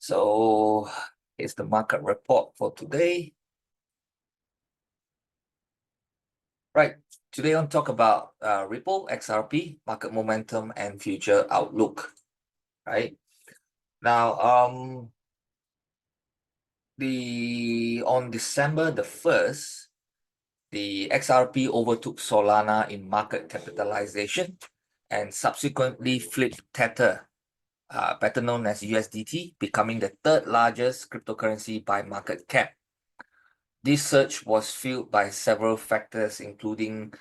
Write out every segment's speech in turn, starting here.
So here's the market report for today. Right, today I'll talk about Ripple, XRP, market momentum, and future outlook. Right now, on December the 1st, the XRP overtook Solana in market capitalization and subsequently flipped Tether, better known as USDT, becoming the third largest cryptocurrency by market cap. This surge was fueled by several factors, including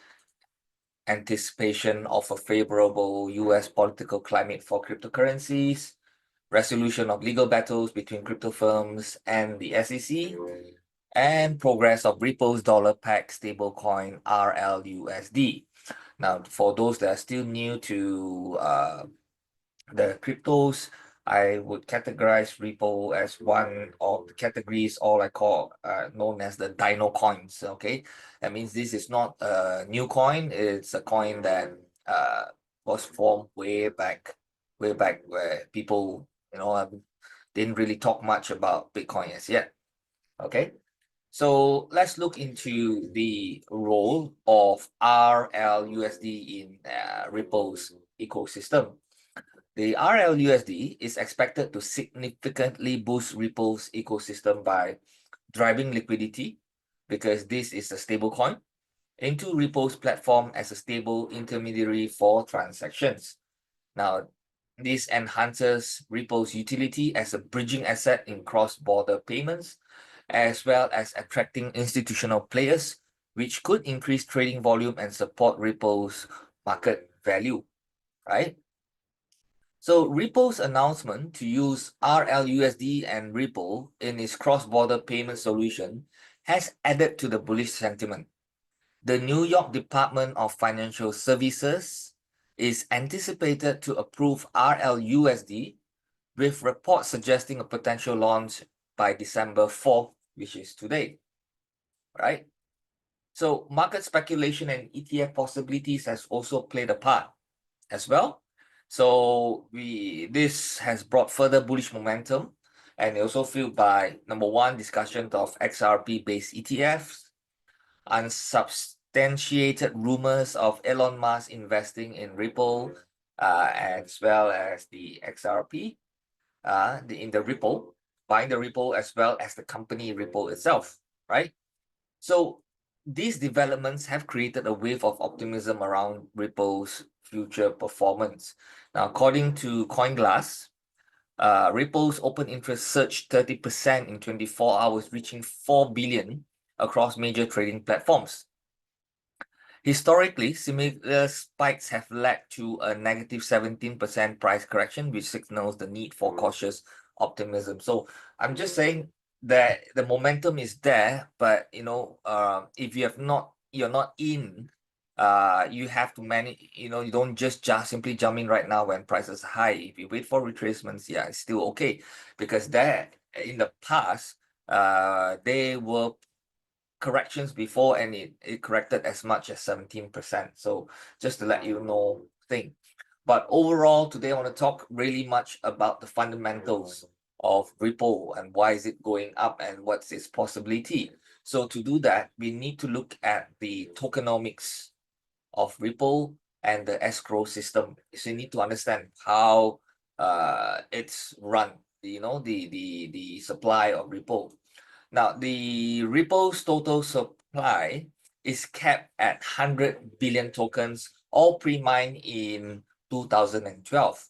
anticipation of a favorable US political climate for cryptocurrencies, resolution of legal battles between crypto firms and the SEC, and progress of Ripple's dollar-pegged stablecoin RLUSD. Now, for those that are still new to the cryptos, I would categorize Ripple as one of the categories, all I call known as the dino coins. Okay, that means this is not a new coin. It's a coin that was formed way back where people didn't really talk much about Bitcoin as yet. Okay, so let's look into the role of RLUSD in Ripple's ecosystem. The RLUSD is expected to significantly boost Ripple's ecosystem by driving liquidity, because this is a stablecoin, into Ripple's platform as a stable intermediary for transactions. Now, this enhances Ripple's utility as a bridging asset in cross-border payments, as well as attracting institutional players, which could increase trading volume and support Ripple's market value, right? So Ripple's announcement to use RLUSD and Ripple in its cross-border payment solution has added to the bullish sentiment. The New York Department of Financial Services is anticipated to approve RLUSD, with reports suggesting a potential launch by December 4th, which is today, right? So market speculation and ETF possibilities has also played a part as well. So this has brought further bullish momentum, and also fueled by, number one, discussion of XRP-based ETFs, unsubstantiated rumors of Elon Musk investing in Ripple, as well as the XRP, in the Ripple, buying the Ripple, as well as the company Ripple itself, right? So these developments have created a wave of optimism around Ripple's future performance. Now, according to CoinGlass, Ripple's open interest surged 30% in 24 hours, reaching 4 billion across major trading platforms. Historically, similar spikes have led to a negative 17% price correction, which signals the need for cautious optimism. So I'm just saying that the momentum is there, but if you're not in, you have to manage. You don't just simply jump in right now when prices are high. If you wait for retracements, yeah, it's still okay, because there in the past, they were corrections before, and it corrected as much as 17%. So just to let you know thing. But overall, today I want to talk really much about the fundamentals of Ripple and why is it going up and what's its possibility. So to do that, we need to look at the tokenomics of Ripple and the escrow system. So you need to understand how it's run, the supply of Ripple. Now, the Ripple's total supply is capped at 100 billion tokens, all pre-mined in 2012.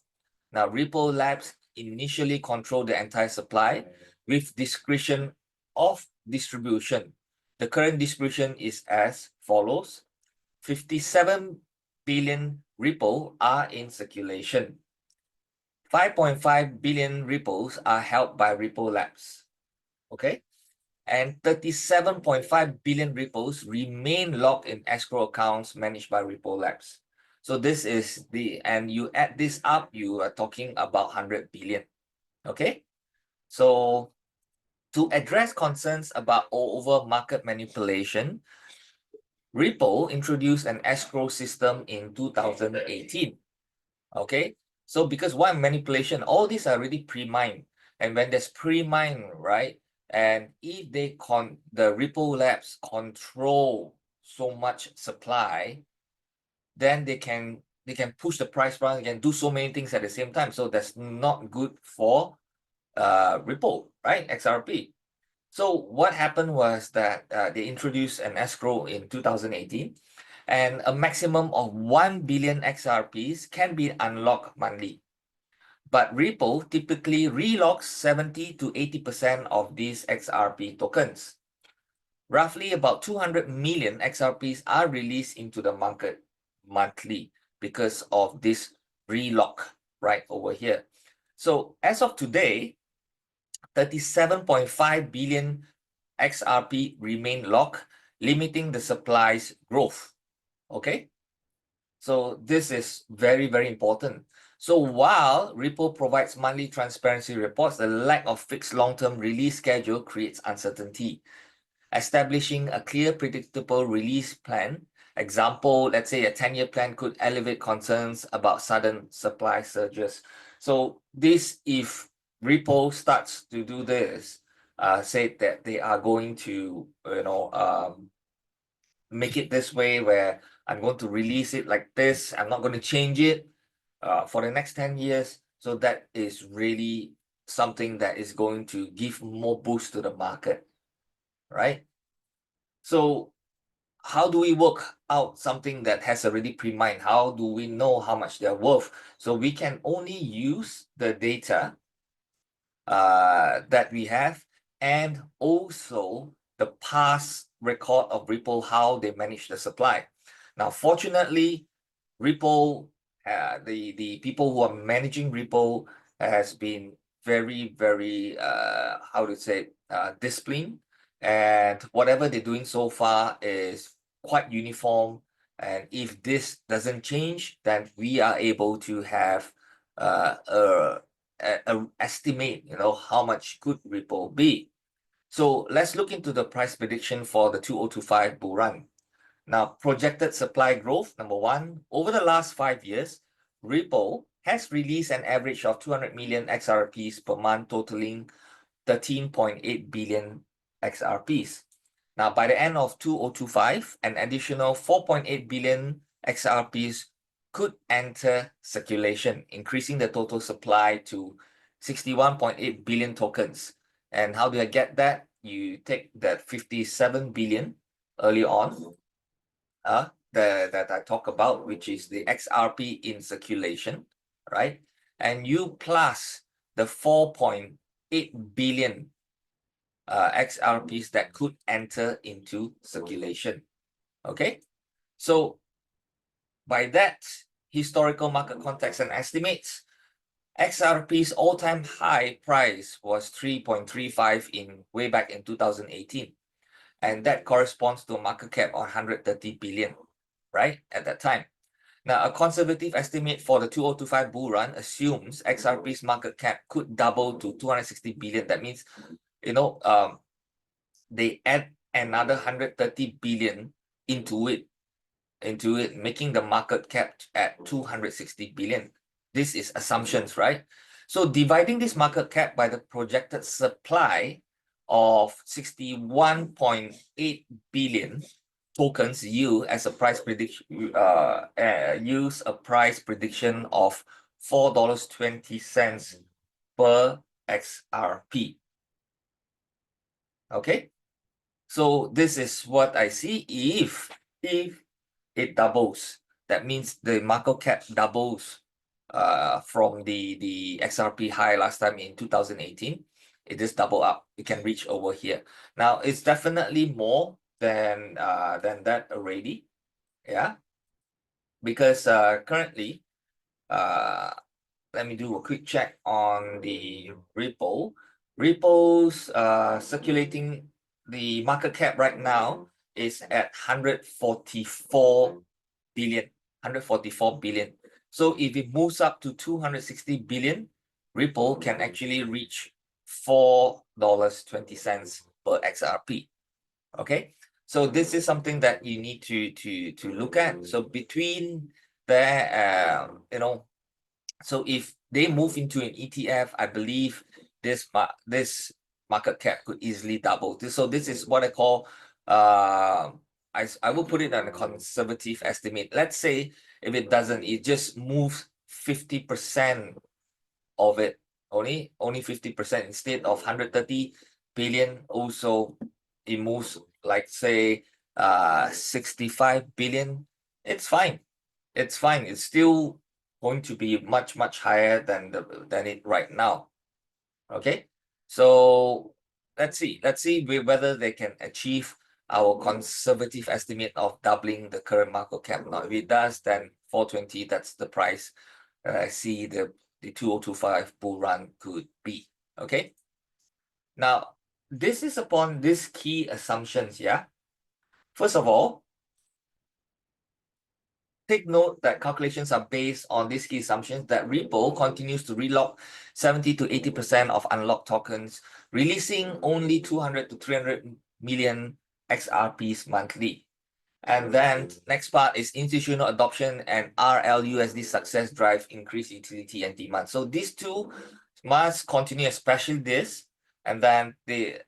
Now, Ripple Labs initially controlled the entire supply with discretion of distribution. The current distribution is as follows: 57 billion Ripple are in circulation. 5.5 billion Ripples are held by Ripple Labs. Okay? And 37.5 billion Ripples remain locked in escrow accounts managed by Ripple Labs. So this is and you add this up, you are talking about 100 billion. Okay? So to address concerns about over market manipulation, Ripple introduced an escrow system in 2018. Okay? So because why manipulation? All these are already pre-mined. And when there's pre-mine, right? And if the Ripple Labs control so much supply, then they can push the price down, they can do so many things at the same time. So that's not good for Ripple, right? XRP. So what happened was that they introduced an escrow in 2018, and a maximum of 1 billion XRPs can be unlocked monthly. But Ripple typically relocks 70 to 80% of these XRP tokens. Roughly about 200 million XRPs are released into the market monthly because of this relock right over here. So as of today, 37.5 billion XRP remain locked, limiting the supply's growth. Okay, so this is very, very important. So while Ripple provides monthly transparency reports, the lack of fixed long-term release schedule creates uncertainty. Establishing a clear, predictable release plan, example, let's say a 10-year plan, could elevate concerns about sudden supply surges. So this, if Ripple starts to do this, say that they are going to, make it this way, where I'm going to release it like this, I'm not going to change it for the next 10 years. So that is really something that is going to give more boost to the market, right? So how do we work out something that has already pre-mined? How do we know how much they're worth? So we can only use the data that we have, and also the past record of Ripple, how they manage the supply. Now, fortunately, Ripple, the people who are managing Ripple has been very, very, how to say, disciplined. And whatever they're doing so far is quite uniform. And if this doesn't change, then we are able to have a estimate, how much could Ripple be. So let's look into the price prediction for the 2025 bull run. Now, projected supply growth, number one, over the last 5 years, Ripple has released an average of 200 million XRPs per month, totaling 13.8 billion XRPs. Now, by the end of 2025, an additional 4.8 billion XRPs could enter circulation, increasing the total supply to 61.8 billion tokens. And how do I get that? You take that 57 billion early on, that I talk about, which is the XRP in circulation, right? And you plus the 4.8 billion XRPs that could enter into circulation. Okay, so by that historical market context and estimates, XRP's all-time high price was 3.35 in way back in 2018. And that corresponds to a market cap of 130 billion, right, at that time. Now, a conservative estimate for the 2025 bull run assumes XRP's market cap could double to 260 billion. That means, they add another 130 billion into it, making the market cap at 260 billion. This is assumptions, right? So dividing this market cap by the projected supply of 61.8 billion tokens yield as a price prediction, use a price prediction of $4.20 per XRP. Okay, so this is what I see. If it doubles, that means the market cap doubles from the XRP high last time in 2018. It just double up. It can reach over here. Now it's definitely more than that already, yeah, because currently, let me do a quick check on the Ripple. Ripple's circulating, the market cap right now is at 144 billion. So if it moves up to 260 billion, Ripple can actually reach $4.20 per XRP. Okay, so this is something that you need to look at. So between there, so if they move into an ETF, I believe this market cap could easily double. So this is what I call I will put it on a conservative estimate. Let's say if it doesn't, it just moves 50% of it, only 50% instead of 130 billion. Also, it moves like say 65 billion. It's fine. It's fine. It's still going to be much higher than it right now. Okay, so let's see whether they can achieve our conservative estimate of doubling the current market cap. Now, if it does, then 420, that's the price I see the 2025 bull run could be. Okay, now this is upon these key assumptions. Yeah, first of all, take note that calculations are based on these key assumptions that Ripple continues to relock 70 to 80% of unlocked tokens, releasing only 200 to 300 million XRPs monthly. And then next part is institutional adoption and RLUSD success drive increased utility and demand. So these two must continue, especially this. And then the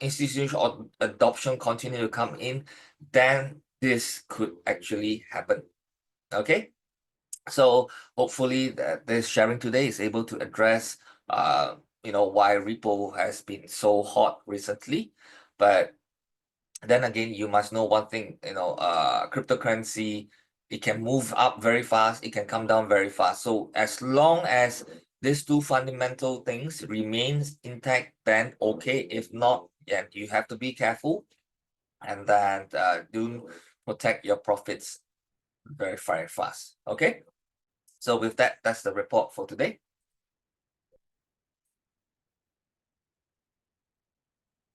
institutional adoption continue to come in, then this could actually happen. Okay, so hopefully that this sharing today is able to address why Ripple has been so hot recently. But then again, you must know one thing, cryptocurrency, it can move up very fast, it can come down very fast. So as long as these two fundamental things remains intact, then okay. If not, yeah, you have to be careful, and then do protect your profits very fast. Okay, so with that, that's the report for today.